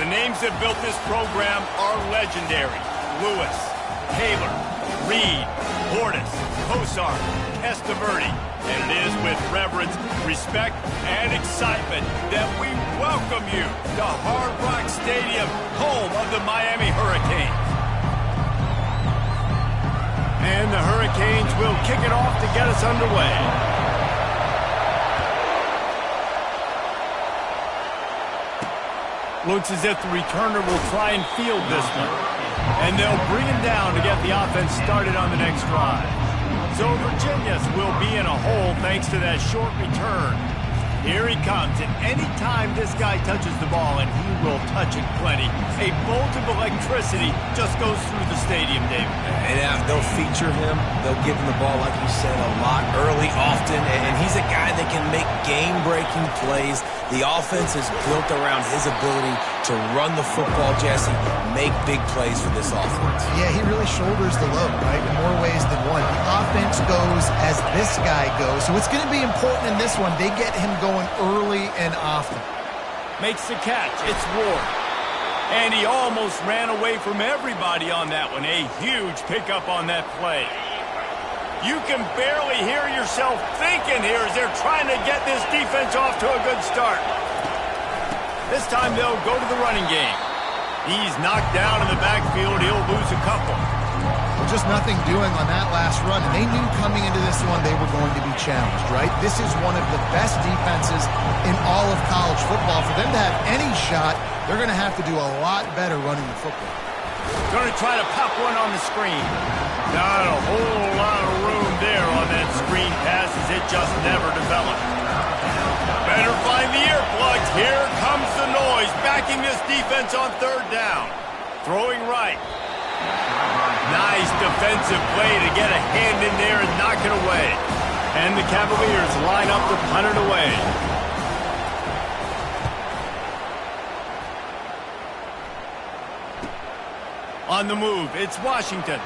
names that built this program are legendary. Lewis, Taylor, Reed, Portis, Kosar, Testaverde. And it is with reverence, respect, and excitement that we welcome you to Hard Rock Stadium, home of the Miami Hurricanes. And the Hurricanes will kick it off to get us underway. Looks as if the returner will try and field this one. And they'll bring him down to get the offense started on the next drive. So Virginia's will be in a hole thanks to that short return. Here he comes, and any time this guy touches the ball, and he will touch it plenty, a bolt of electricity just goes through the stadium, David. And they'll feature him. They'll give him the ball, like you said, a lot early, often, and he's a guy that can make game-breaking plays. The offense is built around his ability to run the football, Jesse, make big plays for this offense. Yeah, he really shoulders the load, right, in more ways than one. The offense goes as this guy goes, so it's going to be important in this one. They get him going early and often. Makes the catch. It's Ward. And he almost ran away from everybody on that one. A huge pickup on that play. You can barely hear yourself thinking here as they're trying to get this defense off to a good start. This time they'll go to the running game. He's knocked down in the backfield. He'll lose a couple. Well, just nothing doing on that last run. And they knew coming into this one they were going to be challenged, right? This is one of the best defenses in all of college football. For them to have any shot, they're going to have to do a lot better running the football. Going to try to pop one on the screen. Not a whole lot of room there on that screen pass as it just never developed. Better find the earplugs. Here comes the noise, backing this defense on third down. Throwing right. Nice defensive play to get a hand in there and knock it away. And the Cavaliers line up to punt it away. On the move, it's Washington.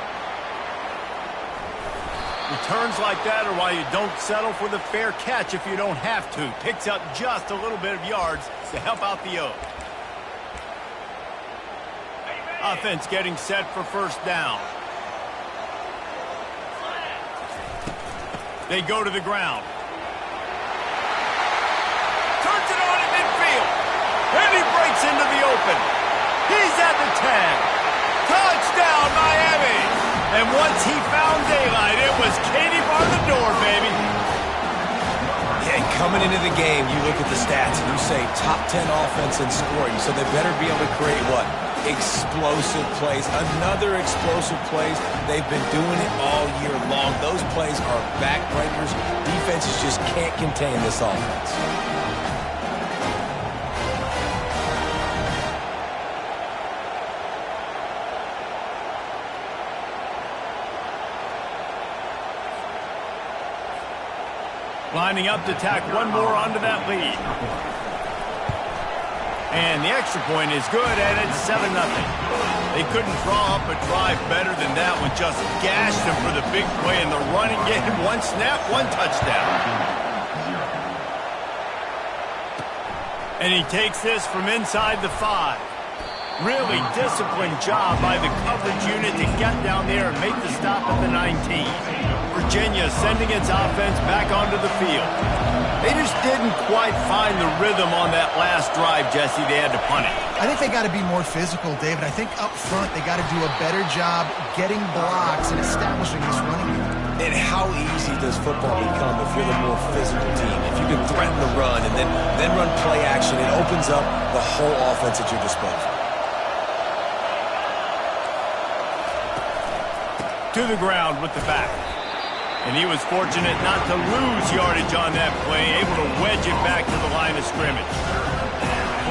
Returns like that are why you don't settle for the fair catch if you don't have to. Picks up just a little bit of yards to help out the Oak. Offense getting set for first down. They go to the ground. Turns it on in midfield. And he breaks into the open. He's at the 10. Touchdown, Miami! And once he found daylight, it was Katie bar the door, baby. Yeah, coming into the game, you look at the stats and you say top 10 offense in scoring, so they better be able to create what? Explosive plays. Another explosive plays. They've been doing it all year long. Those plays are backbreakers. Defenses just can't contain this offense. Lining up to tack one more onto that lead. And the extra point is good, and it's 7-0. They couldn't draw up a drive better than that one. Just gashed him for the big play in the running game. One snap, one touchdown. And he takes this from inside the 5. Really disciplined job by the coverage unit to get down there and make the stop at the 19. Virginia sending its offense back onto the field. They just didn't quite find the rhythm on that last drive, Jesse. They had to punt it. I think they got to be more physical, David. I think up front they got to do a better job getting blocks and establishing this running game. And how easy does football become if you're the more physical team? If you can threaten the run and then run play action, it opens up the whole offense at your disposal. To the ground with the back. And he was fortunate not to lose yardage on that play, able to wedge it back to the line of scrimmage.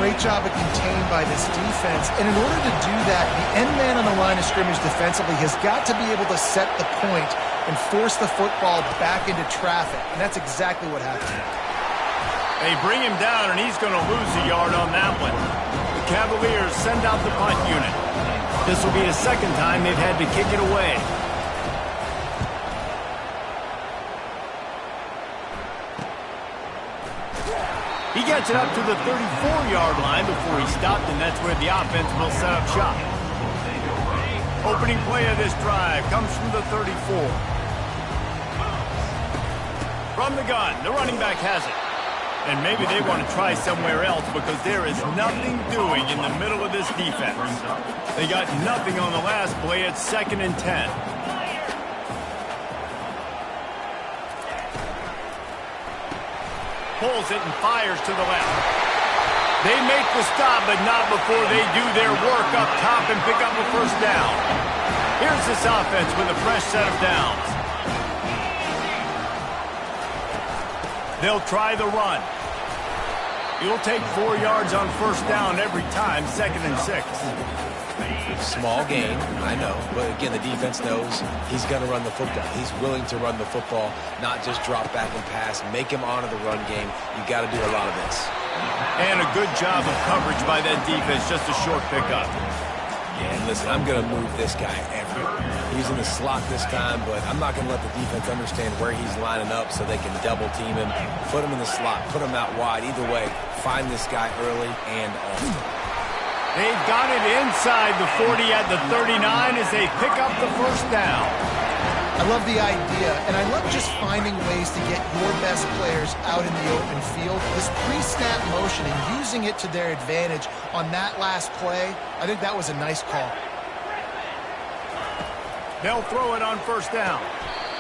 Great job of contained by this defense. And in order to do that, the end man on the line of scrimmage defensively has got to be able to set the point and force the football back into traffic. And that's exactly what happened. They bring him down, and he's going to lose a yard on that one. The Cavaliers send out the punt unit. This will be the second time they've had to kick it away. He gets gets it up to the 34-yard line before he stopped, and that's where the offense will set up shop. Opening play of this drive comes from the 34. From the gun, the running back has it. And maybe they want to try somewhere else because there is nothing doing in the middle of this defense. They got nothing on the last play. It's 2nd and 10. Pulls it and fires to the left. They make the stop, but not before they do their work up top and pick up a first down. Here's this offense with a fresh set of downs. They'll try the run. You'll take 4 yards on first down every time, 2nd and 6. Small gain, I know, but again, the defense knows he's going to run the football. He's willing to run the football, not just drop back and pass, make him honor the run game. You got to do a lot of this. And a good job of coverage by that defense, just a short pickup. Yeah, and listen, I'm going to move this guy everywhere. He's in the slot this time, but I'm not going to let the defense understand where he's lining up so they can double team him, put him in the slot, put him out wide. Either way, find this guy early and often. They've got it inside the 40 at the 39 as they pick up the first down. I love the idea, and I love just finding ways to get your best players out in the open field. This pre-snap motion and using it to their advantage on that last play, I think that was a nice call. They'll throw it on first down.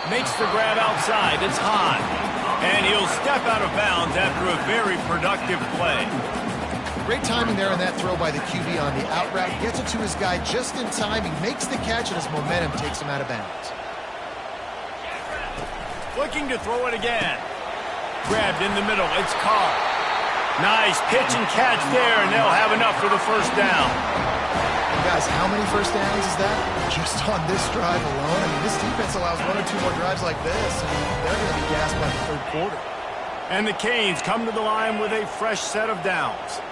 Makes the grab outside. It's high. And he'll step out of bounds after a very productive play. Great timing there on that throw by the QB on the out route. Gets it to his guy just in time. He makes the catch, and his momentum takes him out of bounds. Looking to throw it again. Grabbed in the middle. It's Carr. Nice pitch and catch there, and they'll have enough for the first down. And guys, how many first downs is that? Just on this drive alone. I mean, this defense allows 1 or 2 more drives like this, and they're going to be gassed by the third quarter. And the Canes come to the line with a fresh set of downs.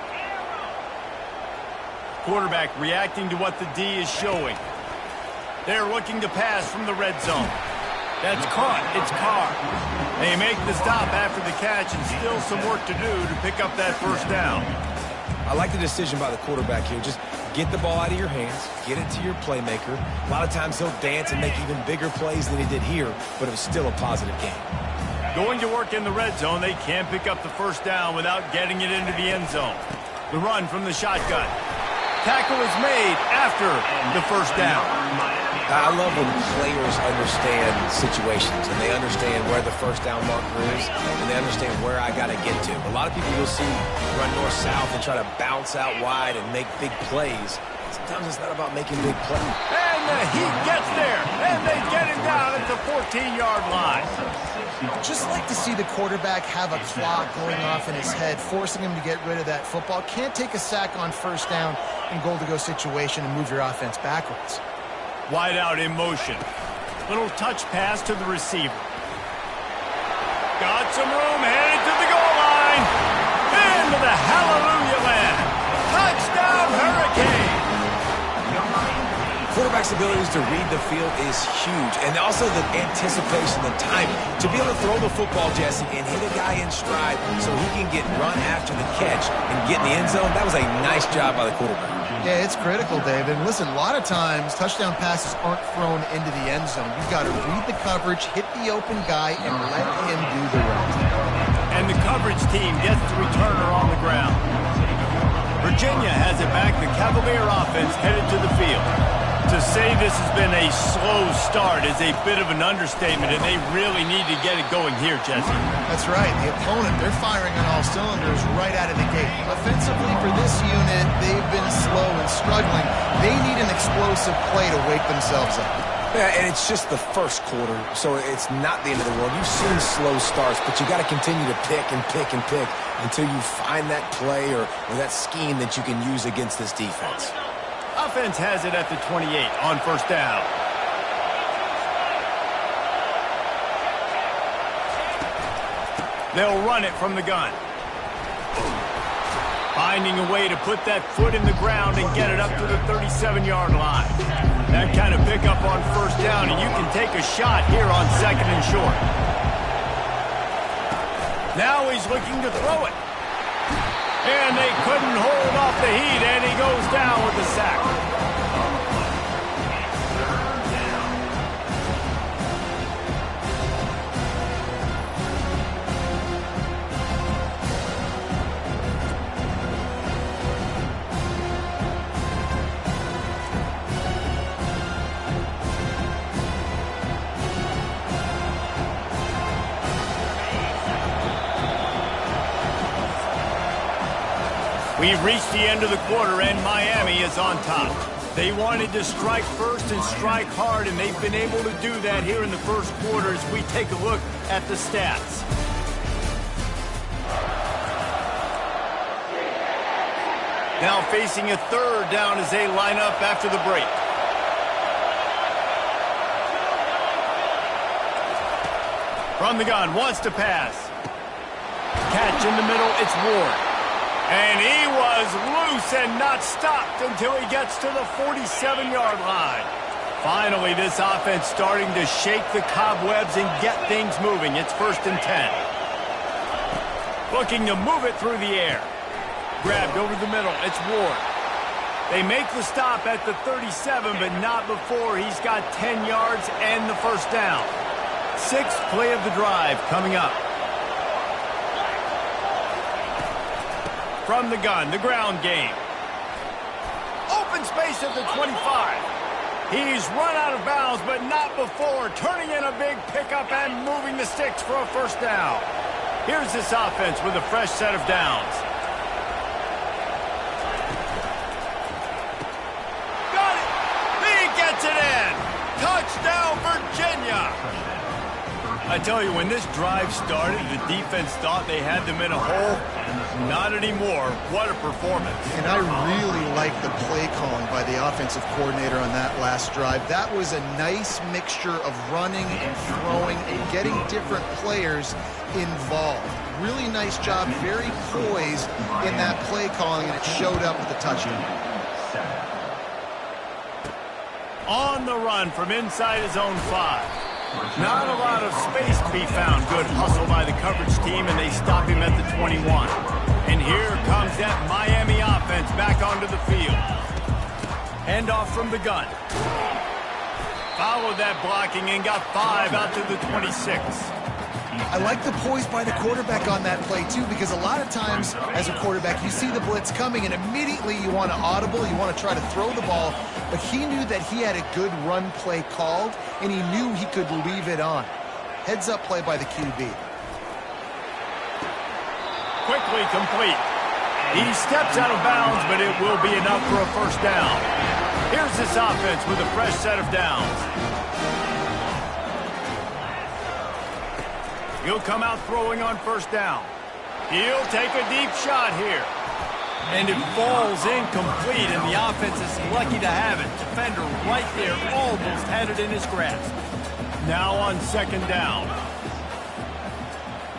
Quarterback reacting to what the D is showing. They're looking to pass from the red zone. That's caught. It's Carr. They make the stop after the catch, and still some work to do to pick up that first down. I like the decision by the quarterback here. Just get the ball out of your hands, get it to your playmaker. A lot of times he'll dance and make even bigger plays than he did here, but it was still a positive game. Going to work in the red zone, they can't pick up the first down without getting it into the end zone. The run from the shotgun. Tackle is made after the first down. I love when players understand situations and they understand where the first down marker is and they understand where I got to get to. A lot of people you'll see run north-south and try to bounce out wide and make big plays. Sometimes it's not about making big plays. And the Heat gets there, and they get him down at the 14-yard line. Just like to see the quarterback have a clock going off in his head, forcing him to get rid of that football. Can't take a sack on first down in goal-to-go situation and move your offense backwards. Wide out in motion. Little touch pass to the receiver. Got some room, headed to the goal line. Into the hallelujah land. Touchdown, Hurricane. Quarterback's abilities to read the field is huge, and also the anticipation, the timing. To be able to throw the football, Jesse, and hit a guy in stride so he can get run after the catch and get in the end zone, that was a nice job by the quarterback. Yeah, it's critical, David. And listen, a lot of times touchdown passes aren't thrown into the end zone. You've got to read the coverage, hit the open guy, and let him do the rest. And the coverage team gets the returner on the ground. Virginia has it back. The Cavalier offense headed to the field. To say this has been a slow start is a bit of an understatement, and they really need to get it going here, Jesse. That's right. The opponent, they're firing on all cylinders right out of the gate. Offensively, for this unit, they've been slow and struggling. They need an explosive play to wake themselves up. Yeah, and it's just the first quarter, so it's not the end of the world. You've seen slow starts, but you got to continue to pick and pick and pick until you find that play or that scheme that you can use against this defense. Offense has it at the 28 on first down. They'll run it from the gun. Finding a way to put that foot in the ground and get it up to the 37-yard line. That kind of pickup on first down, and you can take a shot here on second and short. Now he's looking to throw it. And they couldn't hold off the heat, and he goes down with the sack. We've reached the end of the quarter, and Miami is on top. They wanted to strike first and strike hard, and they've been able to do that here in the first quarter as we take a look at the stats. Now facing a third down as they line up after the break. From the gun, wants to pass. Catch in the middle, it's Ward. And he was loose and not stopped until he gets to the 47-yard line. Finally, this offense starting to shake the cobwebs and get things moving. It's 1st and 10. Looking to move it through the air. Grabbed over the middle. It's Ward. They make the stop at the 37, but not before he's got 10 yards and the first down. 6th play of the drive coming up. From the gun, the ground game. Open space at the 25. He's run out of bounds, but not before turning in a big pickup and moving the sticks for a first down. Here's this offense with a fresh set of downs. Got it! He gets it in! Touchdown, Virginia! I tell you, when this drive started, the defense thought they had them in a hole. Not anymore. What a performance. And I really like the play calling by the offensive coordinator on that last drive. That was a nice mixture of running and throwing and getting different players involved. Really nice job, very poised in that play calling, and it showed up with the touchdown. On the run from inside his own 5. Not a lot of space to be found. Good hustle by the coverage team, and they stop him at the 21. And here comes that Miami offense back onto the field. Handoff from the gun. Followed that blocking and got 5 out to the 26. I like the poise by the quarterback on that play, too, because a lot of times as a quarterback, you see the blitz coming, and immediately you want to audible, you want to try to throw the ball, but he knew that he had a good run play called, and he knew he could leave it on. Heads-up play by the QB. Quickly complete. He steps out of bounds, but it will be enough for a first down. Here's this offense with a fresh set of downs. He'll come out throwing on first down. He'll take a deep shot here. And it falls incomplete, and the offense is lucky to have it. Defender right there almost had it in his grasp. Now on 2nd down.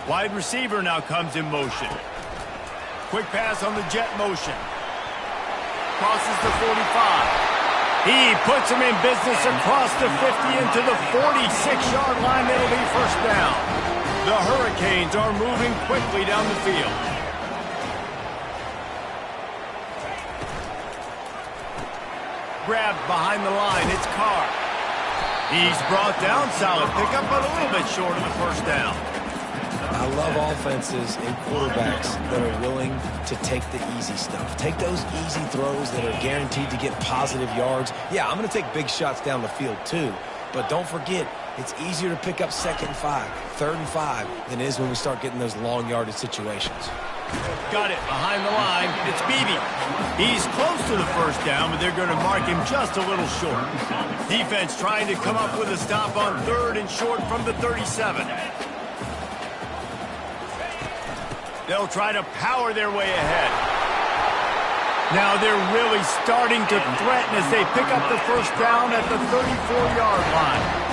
Wide receiver now comes in motion. Quick pass on the jet motion. Crosses the 45. He puts him in business across the 50 into the 46-yard line. It'll be first down. The Hurricanes are moving quickly down the field. Grabbed behind the line, it's Carr. He's brought down, solid pickup, but a little bit short of the first down. I love offenses and quarterbacks that are willing to take the easy stuff. Take those easy throws that are guaranteed to get positive yards. Yeah, I'm going to take big shots down the field too, but don't forget, it's easier to pick up 2nd and 5, 3rd and 5 than it is when we start getting those long yardage situations. Got it behind the line. It's Beebe. He's close to the first down, but they're going to mark him just a little short. Defense trying to come up with a stop on 3rd and short from the 37. They'll try to power their way ahead. Now they're really starting to threaten as they pick up the first down at the 34-yard line.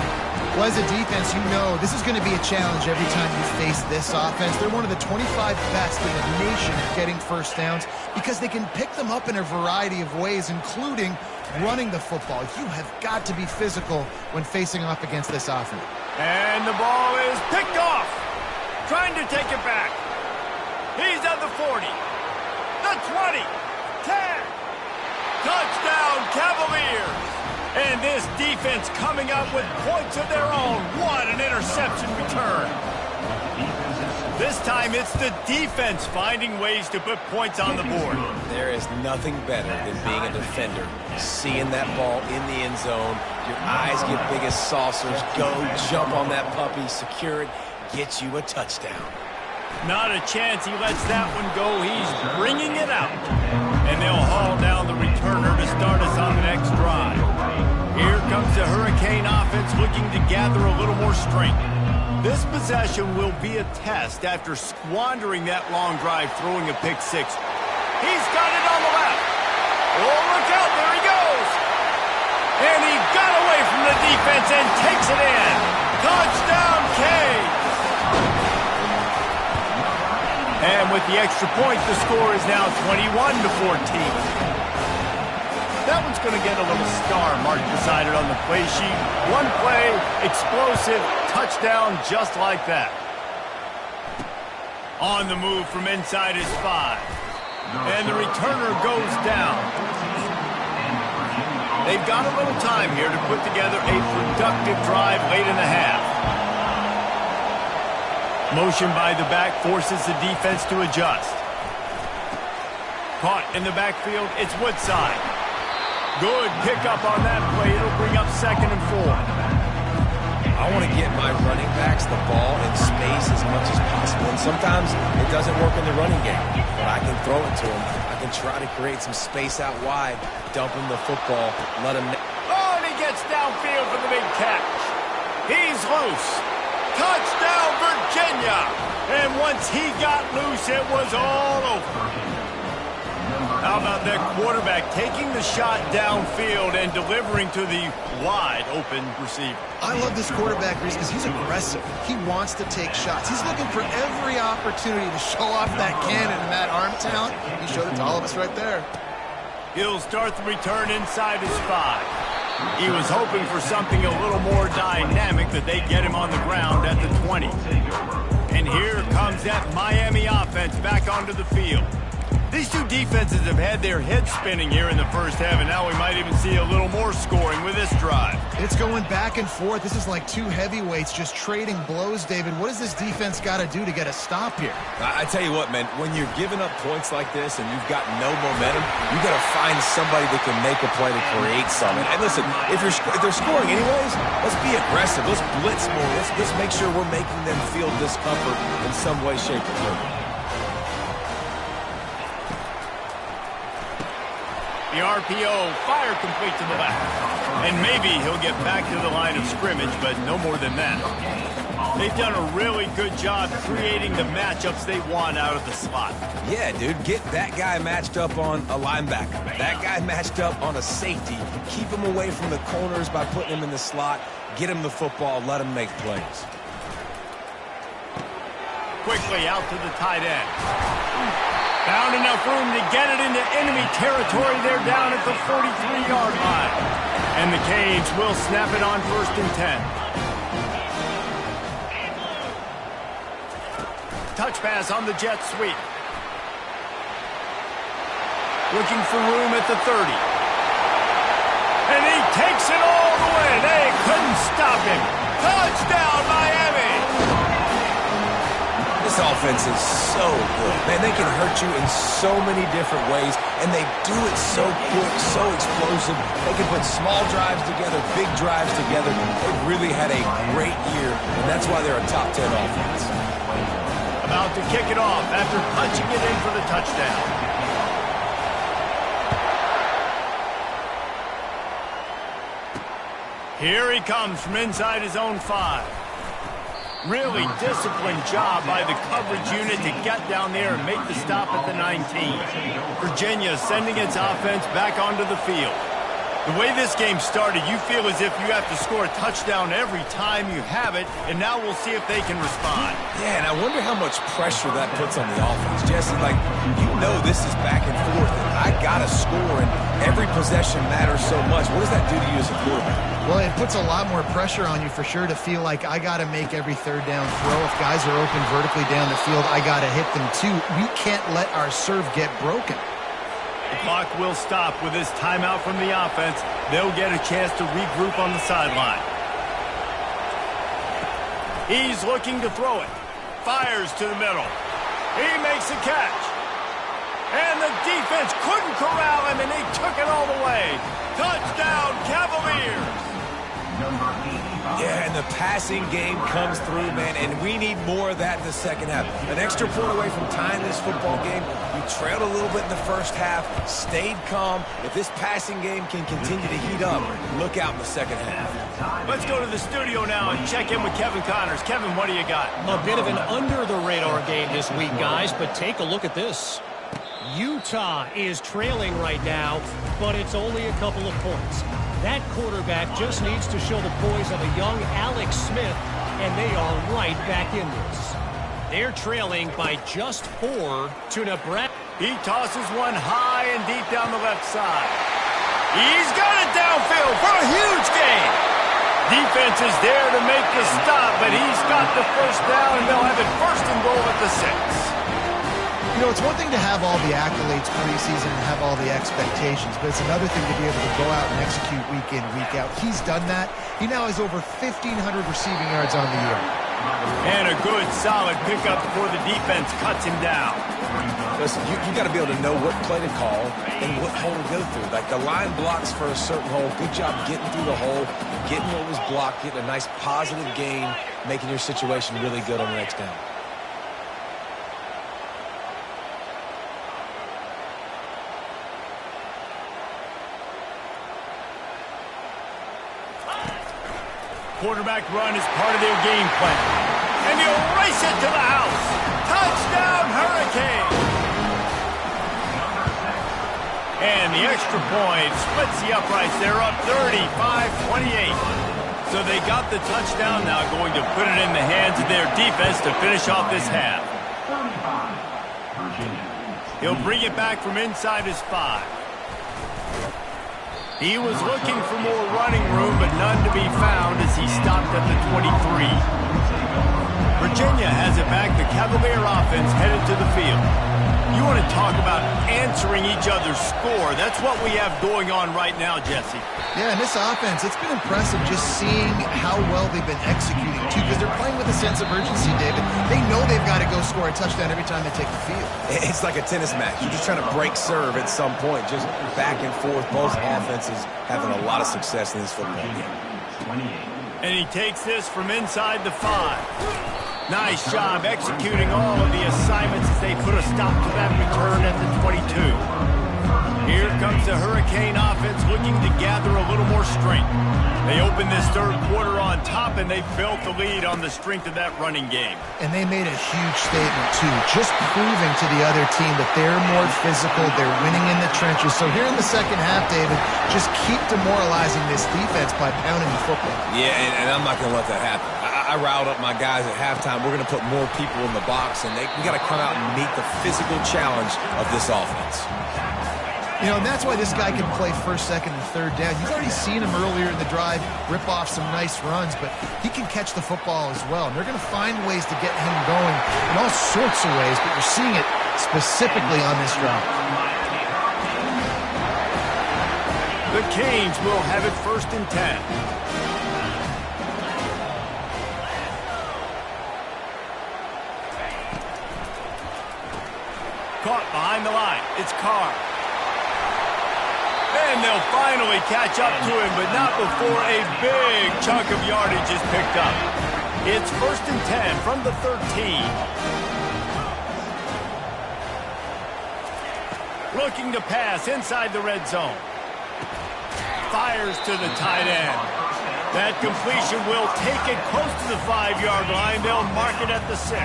Well, as a defense, you know this is going to be a challenge every time you face this offense. They're one of the 25 best in the nation at getting first downs because they can pick them up in a variety of ways, including running the football. You have got to be physical when facing off against this offense. And the ball is picked off. Trying to take it back. He's at the 40. the 20, 10. Touchdown, Cavaliers. And this defense coming up with points of their own. What an interception return. This time it's the defense finding ways to put points on the board. There is nothing better than being a defender. Seeing that ball in the end zone, your eyes get big as saucers, go jump on that puppy, secure it, get you a touchdown. Not a chance he lets that one go. He's bringing it out. And they'll haul down the returner to start us on the next drive. Here comes the Hurricane offense looking to gather a little more strength. This possession will be a test after squandering that long drive throwing a pick six. He's got it on the left. Oh, look out, there he goes. And he got away from the defense and takes it in. Touchdown, Cade. And with the extra point, the score is now 21-14. That one's going to get a little star mark beside it on the play sheet. One play, explosive, touchdown just like that. On the move from inside his 5. And the returner goes down. They've got a little time here to put together a productive drive late in the half. Motion by the back forces the defense to adjust. Caught in the backfield, it's Woodside. Good pickup on that play. It'll bring up 2nd and 4. I want to get my running backs the ball in space as much as possible. And sometimes it doesn't work in the running game, but I can throw it to them. I can try to create some space out wide, dump him the football, let him... Oh, and he gets downfield for the big catch. He's loose. Touchdown, Virginia. And once he got loose, it was all over. How about that quarterback taking the shot downfield and delivering to the wide-open receiver? I love this quarterback, Reese, because he's aggressive. He wants to take shots. He's looking for every opportunity to show off that cannon and that arm talent. He showed it to all of us right there. He'll start the return inside his 5. He was hoping for something a little more dynamic, that they get him on the ground at the 20. And here comes that Miami offense back onto the field. These two defenses have had their heads spinning here in the first half, and now we might even see a little more scoring with this drive. It's going back and forth. This is like two heavyweights just trading blows, David. What does this defense got to do to get a stop here? I tell you what, man, when you're giving up points like this and you've got no momentum, you got to find somebody that can make a play to create something. And listen, if they're scoring anyways, let's be aggressive. Let's blitz more. Let's make sure we're making them feel discomfort in some way, shape, or form. The RPO, fire complete to the left. And maybe he'll get back to the line of scrimmage, but no more than that. They've done a really good job creating the matchups they want out of the slot. Yeah, dude, get that guy matched up on a linebacker. That guy matched up on a safety. Keep him away from the corners by putting him in the slot. Get him the football, let him make plays. Quickly out to the tight end. Found enough room to get it into enemy territory. They're down at the 43-yard line. And the Canes will snap it on 1st and 10. Touch pass on the jet sweep. Looking for room at the 30. And he takes it all the way. They couldn't stop him. Touchdown, Miami! This offense is so good. Man, they can hurt you in so many different ways, and they do it so quick, so explosive. They can put small drives together, big drives together. They've really had a great year, and that's why they're a top 10 offense. About to kick it off after punching it in for the touchdown. Here he comes from inside his own 5. Really disciplined job by the coverage unit to get down there and make the stop at the 19. Virginia sending its offense back onto the field. The way this game started, you feel as if you have to score a touchdown every time you have it, and now we'll see if they can respond. Yeah, and I wonder how much pressure that puts on the offense. Jesse, like, you know this is back and forth, and I got to score, and every possession matters so much. What does that do to you as a quarterback? Well, it puts a lot more pressure on you for sure to feel like I got to make every third down throw. If guys are open vertically down the field, I got to hit them too. We can't let our serve get broken. The clock will stop with this timeout from the offense. They'll get a chance to regroup on the sideline. He's looking to throw it. Fires to the middle. He makes a catch. And the defense couldn't corral him, and he took it all the way. Touchdown, Cavaliers! Yeah, and the passing game comes through, man, and we need more of that in the second half. An extra point away from tying this football game. You trailed a little bit in the first half, stayed calm. If this passing game can continue to heat up, look out in the second half. Let's go to the studio now and check in with Kevin Connors. Kevin, what do you got? A bit of an under-the-radar game this week, guys, but take a look at this. Utah is trailing right now, but it's only a couple of points. That quarterback just needs to show the poise of a young Alex Smith, and they are right back in this. They're trailing by just 4 to Nebraska. He tosses one high and deep down the left side. He's got it downfield for a huge gain. Defense is there to make the stop, but he's got the first down, and they'll have it first and goal at the 6. You know, it's one thing to have all the accolades preseason and have all the expectations, but it's another thing to be able to go out and execute week in, week out. He's done that. He now has over 1,500 receiving yards on the year. And a good, solid pickup before the defense cuts him down. Listen, you got to be able to know what play to call and what hole to go through. Like, the line blocks for a certain hole. Good job getting through the hole, getting what was blocked, getting a nice positive gain, making your situation really good on the next down. Quarterback run is part of their game plan. And he'll race it to the house. Touchdown, Hurricane! And the extra point splits the uprights. They're up 35-28. So they got the touchdown, now going to put it in the hands of their defense to finish off this half. He'll bring it back from inside his 5. He was looking for more running room, but none to be found as he stopped at the 23. Virginia has it back. The Cavalier offense headed to the field. You want to talk about answering each other's score. That's what we have going on right now, Jesse. Yeah, and this offense, it's been impressive just seeing how well they've been executing, too, because they're playing with a sense of urgency, David. They know they've got to go score a touchdown every time they take the field. It's like a tennis match. You're just trying to break serve at some point, just back and forth. Both offenses having a lot of success in this football game. And he takes this from inside the 5. Nice job executing all of the assignments as they put a stop to that return at the 22. Here comes the Hurricane offense looking to gather a little more strength. They open this third quarter on top, and they built the lead on the strength of that running game. And they made a huge statement, too, just proving to the other team that they're more physical, they're winning in the trenches. So here in the second half, David, just keep demoralizing this defense by pounding the football. Yeah, and I'm not going to let that happen. I riled up my guys at halftime. We're going to put more people in the box, and we got to come out and meet the physical challenge of this offense. You know, and that's why this guy can play first, second, and third down. You've already seen him earlier in the drive rip off some nice runs, but he can catch the football as well. And they're going to find ways to get him going in all sorts of ways, but you're seeing it specifically on this drive. The Canes will have it first and 10. Caught behind the line. It's Carr. And they'll finally catch up to him, but not before a big chunk of yardage is picked up. It's first and 10 from the 13. Looking to pass inside the red zone. Fires to the tight end. That completion will take it close to the 5-yard line. They'll mark it at the 6.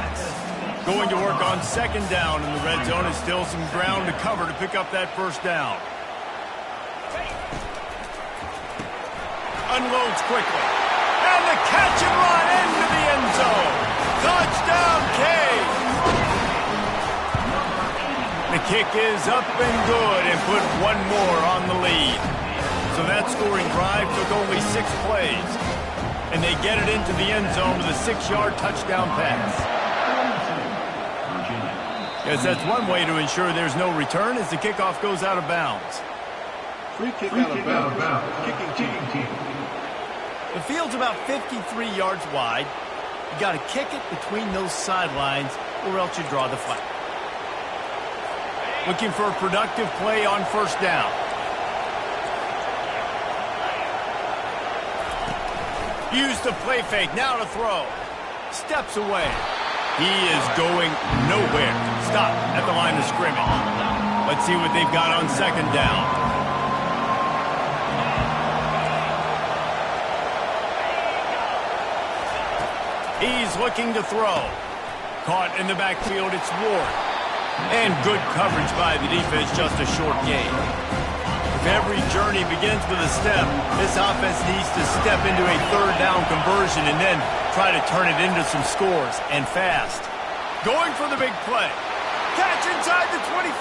Going to work on second down in the red zone. Is still some ground to cover to pick up that first down. unloads quickly. And the catch and run into the end zone. Touchdown, Cade. The kick is up and good and put one more on the lead. So that scoring drive took only 6 plays. And they get it into the end zone with a 6-yard touchdown pass. Yes, that's one way to ensure there's no return as the kickoff goes out of bounds. Free kick out of bounds. Kicking team. The field's about 53 yards wide. You got to kick it between those sidelines or else you draw the flag. Looking for a productive play on first down. Use the play fake, now to throw. Steps away. He is going nowhere. Stop at the line of scrimmage. Let's see what they've got on second down. He's looking to throw. Caught in the backfield, it's Ward. And good coverage by the defense, just a short gain. If every journey begins with a step, this offense needs to step into a third down conversion and then try to turn it into some scores, and fast. Going for the big play. Catch inside the 25.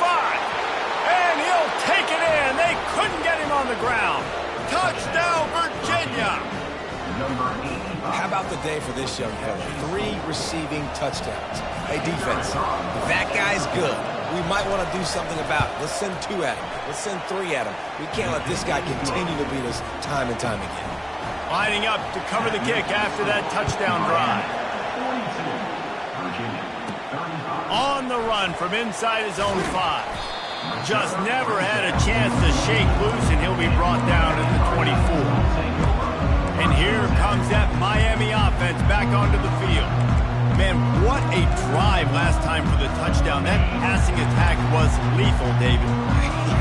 And he'll take it in. They couldn't get him on the ground. Touchdown, Virginia. How about the day for this young fella? 3 receiving touchdowns. Hey, defense, if that guy's good, we might want to do something about it. Let's send 2 at him. Let's send 3 at him. We can't let this guy continue to beat us time and time again. Lining up to cover the kick after that touchdown drive. On the run from inside his own 5. Just never had a chance to shake loose, and he'll be brought down at the 24. And here comes that Miami offense back onto the field. Man, what a drive last time for the touchdown. That passing attack was lethal, David.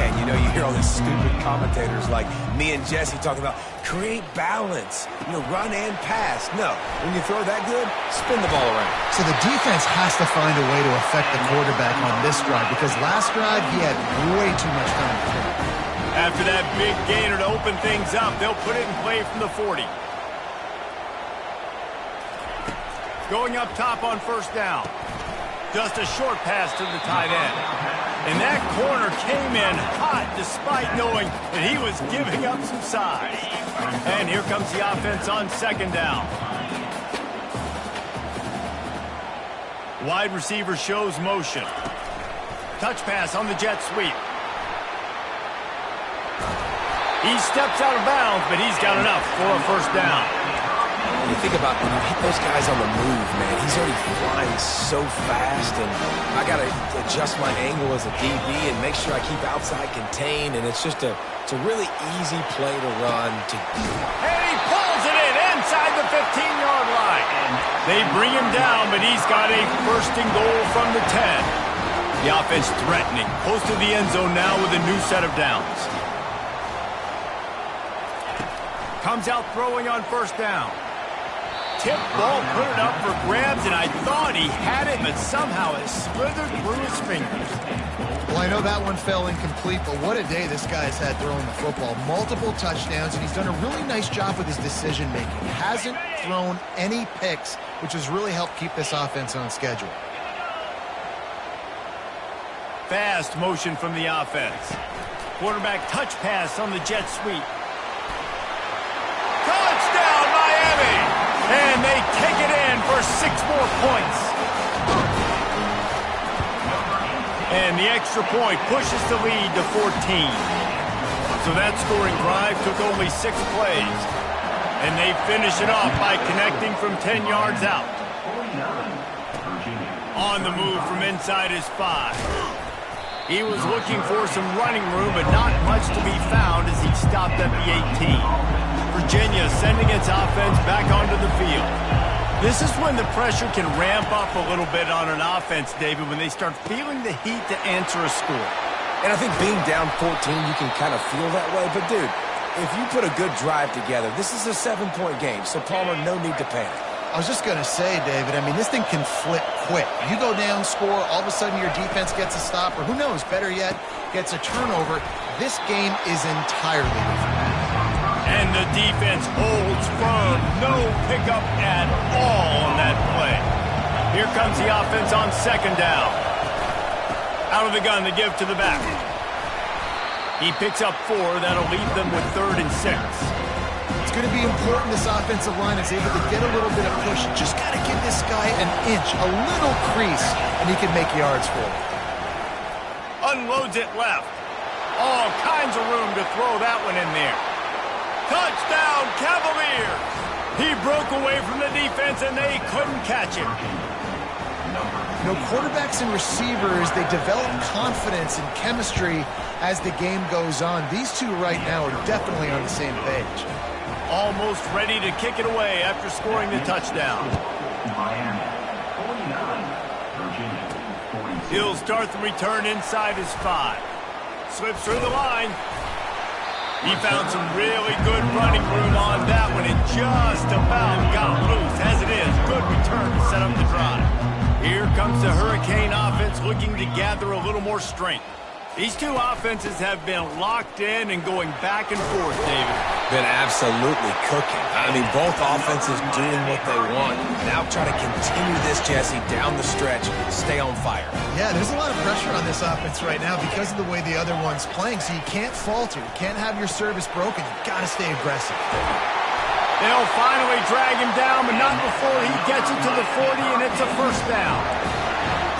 Yeah, you know, you hear all these stupid commentators like me and Jesse talking about create balance, run and pass. No, when you throw that good, spin the ball around. So the defense has to find a way to affect the quarterback on this drive because last drive he had way too much time to throw. After that big gainer to open things up, they'll put it in play from the 40. Going up top on first down. Just a short pass to the tight end. And that corner came in hot despite knowing that he was giving up some size. And here comes the offense on second down. Wide receiver shows motion. Touch pass on the jet sweep. He steps out of bounds, but he's got enough for a first down. When you think about when you hit those guys on the move, man, he's already flying so fast, and I got to adjust my angle as a DB and make sure I keep outside contained, and it's just a really easy play to run. And he pulls it in inside the 15-yard line. They bring him down, but he's got a first and goal from the 10. The offense threatening, close to the end zone now with a new set of downs. Comes out throwing on first down. Tip ball, put it up for grabs, and I thought he had it, but somehow it slithered through his fingers. Well, I know that one fell incomplete, but what a day this guy's had throwing the football. Multiple touchdowns, and he's done a really nice job with his decision-making. Hasn't thrown any picks, which has really helped keep this offense on schedule. Fast motion from the offense. Quarterback touch pass on the jet sweep. Touchdown, Miami! And they take it in for 6 more points. And the extra point pushes the lead to 14. So that scoring drive took only 6 plays. And they finish it off by connecting from 10 yards out. On the move from inside his 5. He was looking for some running room, but not much to be found as he stopped at the 18. Virginia sending its offense back onto the field. This is when the pressure can ramp up a little bit on an offense, David, when they start feeling the heat to answer a score. And I think being down 14, you can kind of feel that way. But, dude, if you put a good drive together, this is a 7-point game, so Palmer, no need to panic. I was just going to say, David, I mean, this thing can flip quick. You go down, score, all of a sudden your defense gets a stop, or who knows, better yet, gets a turnover. This game is entirely different. And the defense holds firm. No pickup at all on that play. Here comes the offense on second down. Out of the gun to give to the back. He picks up 4. That'll leave them with 3rd and 6. It's going to be important this offensive line is able to get a little bit of push. Just got to give this guy an inch, a little crease, and he can make yards for it. Unloads it left. All kinds of room to throw that one in there. Touchdown, Cavaliers! He broke away from the defense, and they couldn't catch him. You know, quarterbacks and receivers, they develop confidence and chemistry as the game goes on. These two right now are definitely on the same page. Almost ready to kick it away after scoring the touchdown. He'll start the return inside his 5. Slips through the line. He found some really good running room on that one and just about got loose. As it is, good return to set up the drive. Here comes the Hurricane offense looking to gather a little more strength. These two offenses have been locked in and going back and forth, David. Been absolutely cooking. I mean, both offenses doing what they want. Now try to continue this, Jesse, down the stretch. Stay on fire. Yeah, there's a lot of pressure on this offense right now because of the way the other one's playing, so you can't falter. You can't have your service broken. You've got to stay aggressive. They'll finally drag him down, but not before he gets it to the 40, and it's a first down.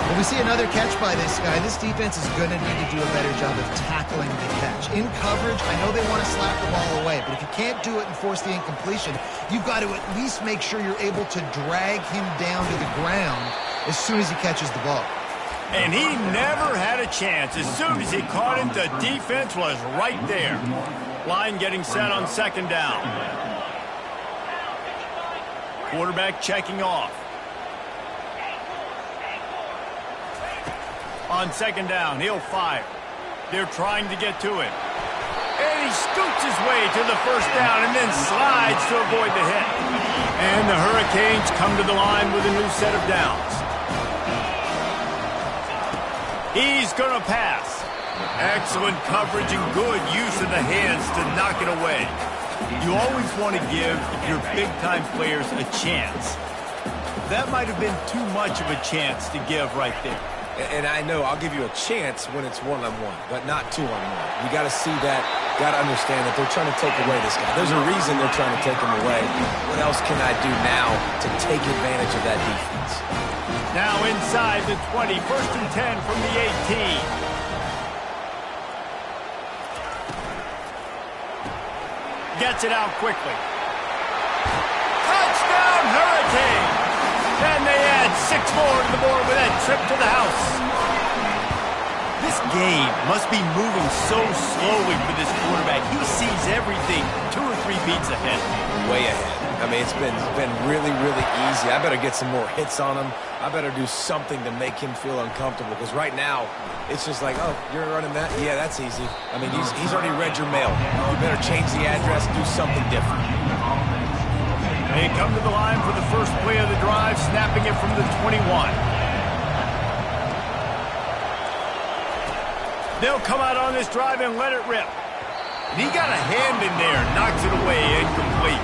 Well, we see another catch by this guy. This defense is going to need to do a better job of tackling the catch. In coverage, I know they want to slap the ball away, but if you can't do it and force the incompletion, you've got to at least make sure you're able to drag him down to the ground as soon as he catches the ball. And he never had a chance. As soon as he caught him, the defense was right there. Line getting set on second down. Quarterback checking off. On second down, he'll fire. They're trying to get to him. And he scoots his way to the first down and then slides to avoid the hit. And the Hurricanes come to the line with a new set of downs. He's going to pass. Excellent coverage and good use of the hands to knock it away. You always want to give your big-time players a chance. That might have been too much of a chance to give right there. And I know I'll give you a chance when it's one-on-one, but not two-on-one. You got to see that, got to understand that they're trying to take away this guy. There's a reason they're trying to take him away. What else can I do now to take advantage of that defense? Now inside the 20, 1st and 10 from the 18. Gets it out quickly. Touchdown, Hurricane! And they add 6 more to the board with that trip to the house. This game must be moving so slowly for this quarterback. He sees everything 2 or 3 beats ahead. Way ahead. I mean, it's been really, really easy. I better get some more hits on him. I better do something to make him feel uncomfortable. Because right now, it's just like, oh, you're running that? Yeah, that's easy. I mean, he's already read your mail. You better change the address, do something different. They come to the line for the first play of the drive, snapping it from the 21. They'll come out on this drive and let it rip. And he got a hand in there, knocks it away, incomplete.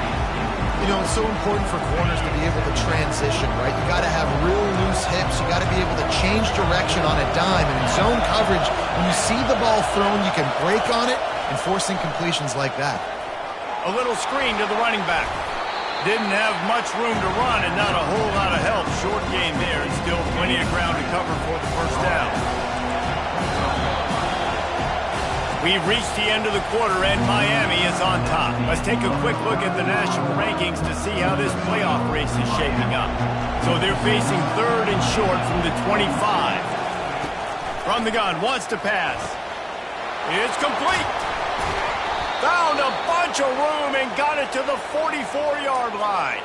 You know, it's so important for corners to be able to transition, right? You got to have real loose hips. You got to be able to change direction on a dime. And in zone coverage, when you see the ball thrown, you can break on it and force incompletions like that. A little screen to the running back. Didn't have much room to run and not a whole lot of help. Short game there and still plenty of ground to cover for the first down. We've reached the end of the quarter and Miami is on top. Let's take a quick look at the national rankings to see how this playoff race is shaping up. So they're facing 3rd and short from the 25. From the gun, wants to pass. It's complete. Found a bunch of room and got it to the 44-yard line.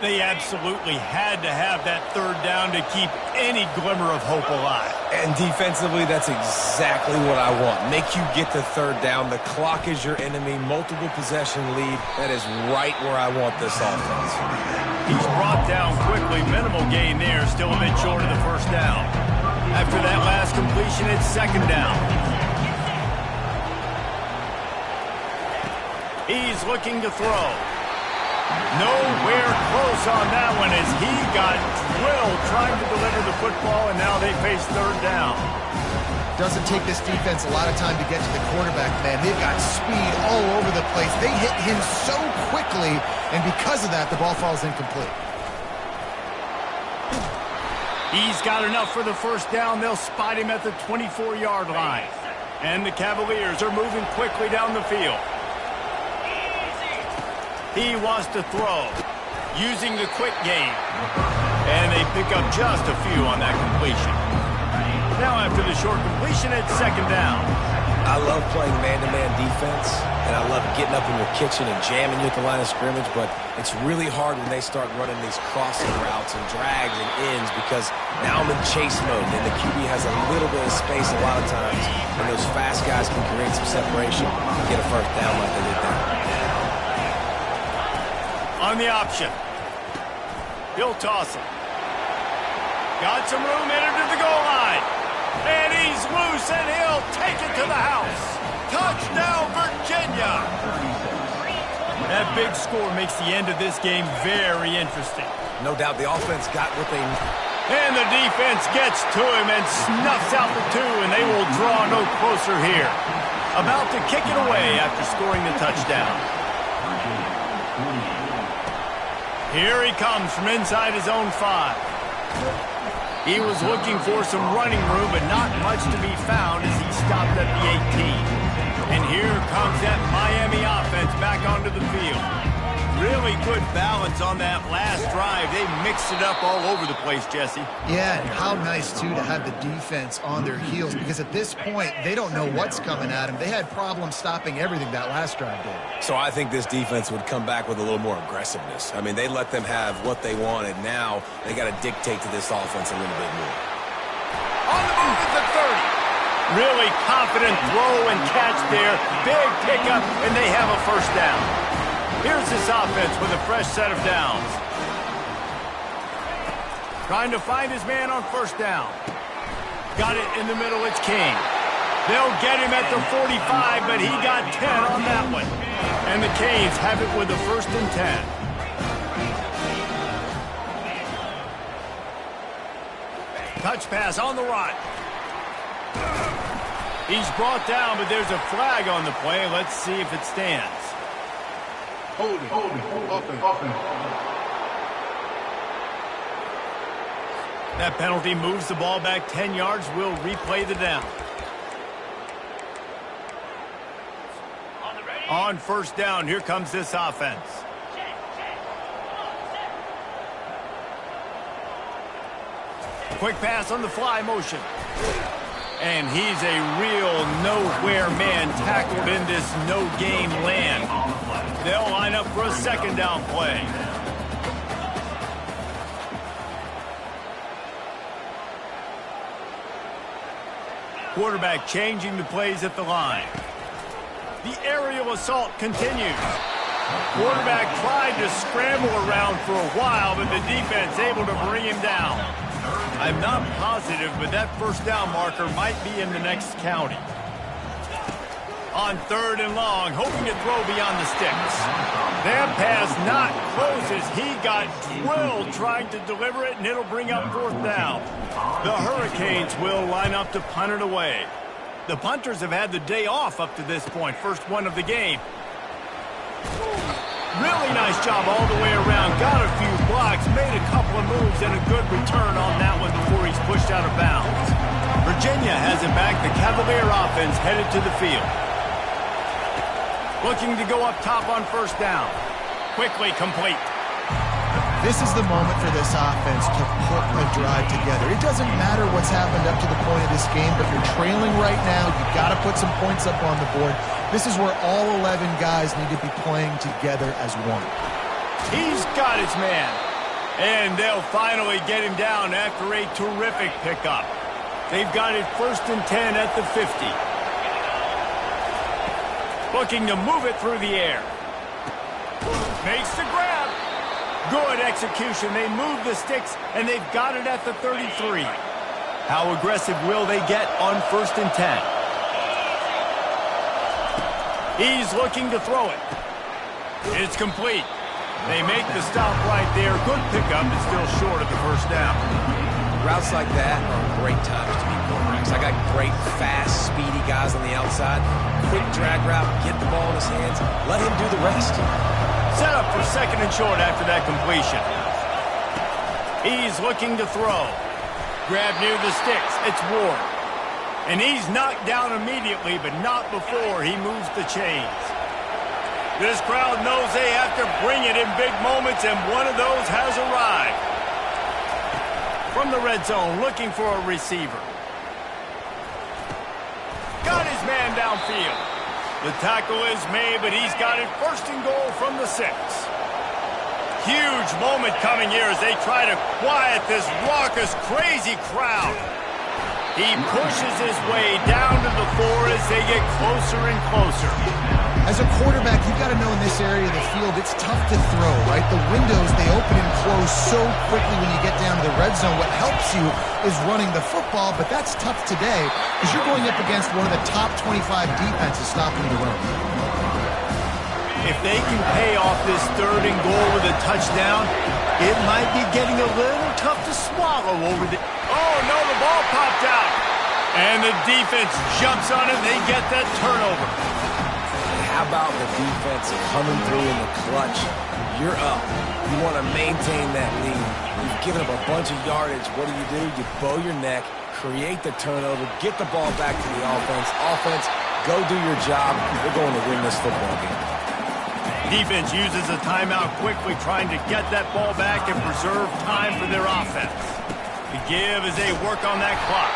They absolutely had to have that 3rd down to keep any glimmer of hope alive. And defensively, that's exactly what I want. Make you get the 3rd down. The clock is your enemy. Multiple possession lead. That is right where I want this offense. He's brought down quickly. Minimal gain there. Still a bit short of the first down. After that last completion, it's 2nd down. He's looking to throw. Nowhere close on that one as he got drilled trying to deliver the football, and now they face third down. Doesn't take this defense a lot of time to get to the quarterback, man. They've got speed all over the place. They hit him so quickly, and because of that, the ball falls incomplete. He's got enough for the first down. They'll spot him at the 24-yard line. And the Cavaliers are moving quickly down the field. He wants to throw, using the quick game. And they pick up just a few on that completion. Now after the short completion, it's second down. I love playing man-to-man defense, and I love getting up in your kitchen and jamming you at the line of scrimmage, but it's really hard when they start running these crossing routes and drags and ends because now I'm in chase mode, and the QB has a little bit of space a lot of times, and those fast guys can create some separation and get a first down like they did there. On the option. He'll toss it. Got some room headed to the goal line. And he's loose, and he'll take it to the house. Touchdown, Virginia! That big score makes the end of this game very interesting. No doubt the offense got what they need. And the defense gets to him and snuffs out the two, and they will draw no closer here. About to kick it away after scoring the touchdown. Here he comes from inside his own 5. He was looking for some running room, but not much to be found as he stopped at the 18. And here comes that Miami offense back onto the field. Really good balance on that last drive. They mixed it up all over the place, Jesse. Yeah, and how nice, too, to have the defense on their heels, because at this point, they don't know what's coming at them. They had problems stopping everything that last drive did. So I think this defense would come back with a little more aggressiveness. I mean, they let them have what they wanted. Now they got to dictate to this offense a little bit more. On the move at the 30. Really confident throw and catch there. Big pickup, and they have a first down. Here's this offense with a fresh set of downs. Trying to find his man on first down. Got it in the middle, it's King. They'll get him at the 45, but he got 10 on that one. And the Canes have it with a 1st and 10. Touch pass on the run. He's brought down, but there's a flag on the play. Let's see if it stands. Holding, offense. That penalty moves the ball back 10 yards. We'll replay the down. On first down, here comes this offense. Quick pass on the fly motion. And he's a real nowhere man tackled in this no-game land. They'll line up for a second down play. Quarterback changing the plays at the line. The aerial assault continues. Quarterback tried to scramble around for a while, but the defense able to bring him down. I'm not positive, but that first down marker might be in the next county. On 3rd and long, hoping to throw beyond the sticks. That pass not closes. He got drilled trying to deliver it, and it'll bring up 4th down. The Hurricanes will line up to punt it away. The punters have had the day off up to this point. First one of the game. Really nice job all the way around. Got a few blocks, made a couple of moves, and a good return on that one before he's pushed out of bounds. Virginia has it back. The Cavalier offense headed to the field. Looking to go up top on first down. Quickly complete. This is the moment for this offense to put a drive together. It doesn't matter what's happened up to the point of this game, but if you're trailing right now, you've got to put some points up on the board. This is where all 11 guys need to be playing together as one. He's got his man. And they'll finally get him down after a terrific pickup. They've got it 1st and 10 at the 50. Looking to move it through the air. Makes the grab. Good execution. They move the sticks, and they've got it at the 33. How aggressive will they get on 1st and 10? He's looking to throw it. It's complete. They make the stop right there. Good pickup, but still short of the first down. Routes like that are great times to be quarterbacks. I got great, fast, speedy guys on the outside. Quick drag route, get the ball in his hands, let him do the rest. Set up for second and short after that completion. He's looking to throw. Grab near the sticks. It's Ward. And he's knocked down immediately, but not before he moves the chains. This crowd knows they have to bring it in big moments, and one of those has arrived. From the red zone, looking for a receiver. Got his man downfield. The tackle is made, but he's got it first and goal from the 6. Huge moment coming here as they try to quiet this raucous, crazy crowd. He pushes his way down to the 4 as they get closer and closer. As a quarterback, you've got to know in this area of the field, it's tough to throw, right? The windows, they open and close so quickly when you get down to the red zone. What helps you is running the football, but that's tough today because you're going up against one of the top 25 defenses stopping the run. If they can pay off this third and goal with a touchdown, it might be getting a little tough to swallow over the... Oh, no, the ball popped out. And the defense jumps on it. They get that turnover. How about the defense coming through in the clutch? You're up. You want to maintain that lead. You've given up a bunch of yardage. What do? You bow your neck, create the turnover, get the ball back to the offense. Offense, go do your job. We're going to win this football game. Defense uses a timeout quickly, trying to get that ball back and preserve time for their offense. The give as they work on that clock.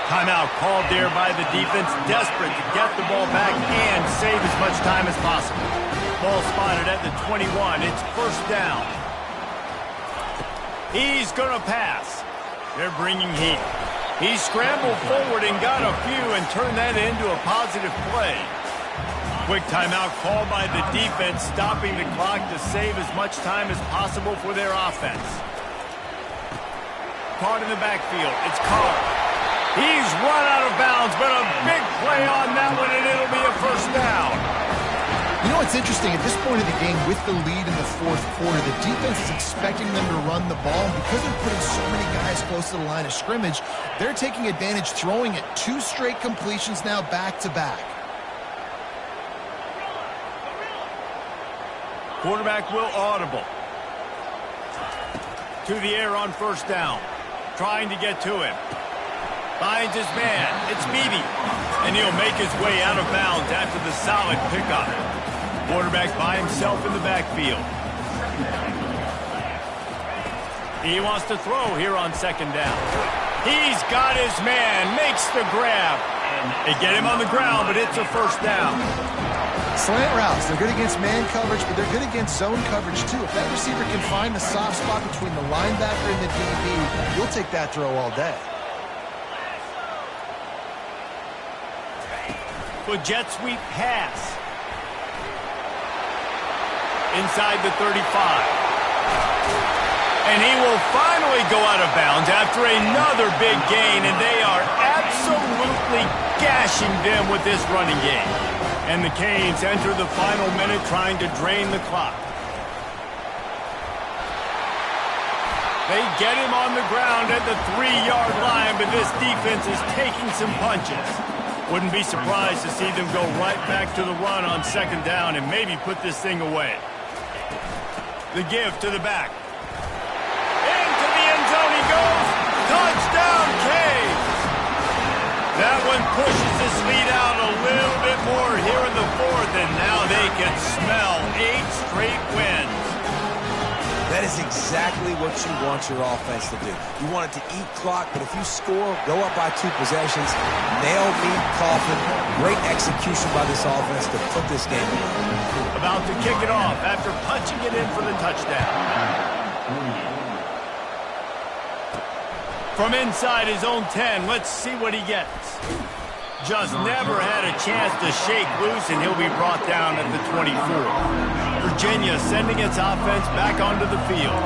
Timeout called there by the defense, desperate to get the ball back and save as much time as possible. Ball spotted at the 21. It's first down. He's going to pass. They're bringing heat. He scrambled forward and got a few and turned that into a positive play. Quick timeout called by the defense, stopping the clock to save as much time as possible for their offense. Caught in the backfield. It's Carr. He's run out of bounds, but a big play on that one, and it'll be a first down. You know what's interesting? At this point of the game, with the lead in the fourth quarter, the defense is expecting them to run the ball. And because they're putting so many guys close to the line of scrimmage, they're taking advantage, throwing it 2 straight completions now back-to-back. Quarterback will audible. To the air on first down. Trying to get to him. Finds his man. It's Beebe. And he'll make his way out of bounds after the solid pickup. Quarterback by himself in the backfield. He wants to throw here on second down. He's got his man. Makes the grab. They get him on the ground, but it's a first down. Slant routes, they're good against man coverage, but they're good against zone coverage too. If that receiver can find the soft spot between the linebacker and the DB, you'll take that throw all day. With jet sweep pass. Inside the 35. And he will finally go out of bounds after another big gain, and they are absolutely gashing them with this running game. And the Canes enter the final minute trying to drain the clock. They get him on the ground at the 3-yard line, but this defense is taking some punches. Wouldn't be surprised to see them go right back to the run on second down and maybe put this thing away. The give to the back. Into the end zone he goes. Touchdown, Canes! That one pushes this lead out a little bit more here in the fourth, and now they can smell 8 straight wins. That is exactly what you want your offense to do. You want it to eat clock, but if you score, go up by 2 possessions, nail meat coffin, great execution by this offense to put this game away. About to kick it off after punching it in for the touchdown. From inside his own 10, let's see what he gets. Just never had a chance to shake loose, and he'll be brought down at the 24. Virginia sending its offense back onto the field.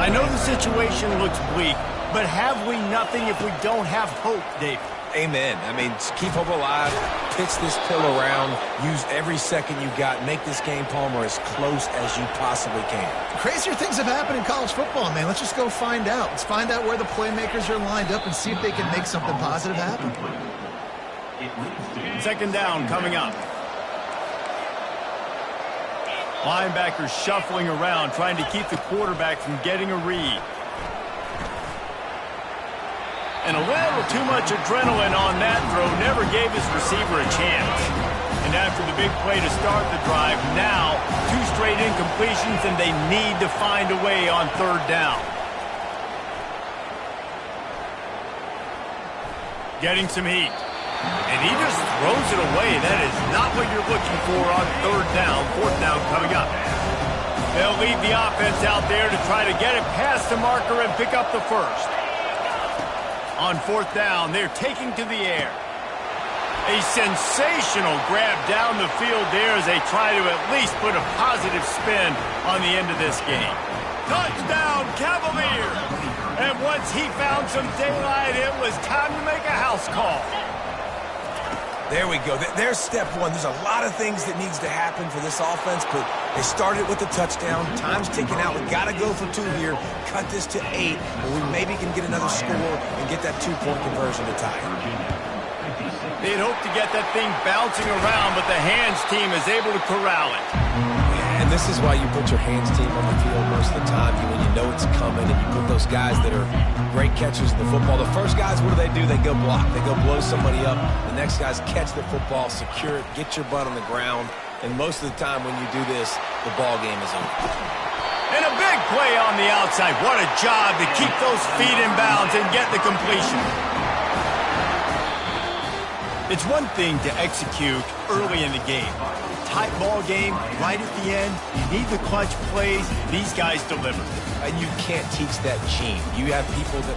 I know the situation looks bleak, but have we nothing if we don't have hope, David? Amen. I mean, keep hope alive, pitch this pill around, use every second you got, make this game, Palmer, as close as you possibly can. Crazier things have happened in college football, man. Let's just go find out. Let's find out where the playmakers are lined up and see if they can make something positive happen. Second down coming up. Linebackers shuffling around, trying to keep the quarterback from getting a read. And a little too much adrenaline on that throw never gave his receiver a chance. And after the big play to start the drive, now 2 straight incompletions, and they need to find a way on third down. Getting some heat. And he just throws it away. That is not what you're looking for on third down. Fourth down coming up. They'll leave the offense out there to try to get it past the marker and pick up the first. On fourth down, they're taking to the air. A sensational grab down the field there as they try to at least put a positive spin on the end of this game. Touchdown, Cavaliers! And once he found some daylight, it was time to make a house call. There we go. There's step one. There's a lot of things that needs to happen for this offense, but they started with the touchdown. Time's ticking out. We got to go for 2 here. Cut this to 8, and we maybe can get another score and get that 2-point conversion to tie it. They'd hoped to get that thing bouncing around, but the hands team is able to corral it. And this is why you put your hands team on the field most of the time, when you know it's coming, and you put those guys that are great catchers of the football. The first guys, what do? They go block. They go blow somebody up. The next guys catch the football, secure it, get your butt on the ground. And most of the time when you do this, the ball game is over. And a big play on the outside. What a job to keep those feet in bounds and get the completion. It's one thing to execute early in the game. Tight ball game, right at the end, you need the clutch plays. These guys deliver. And you can't teach that gene. You have people that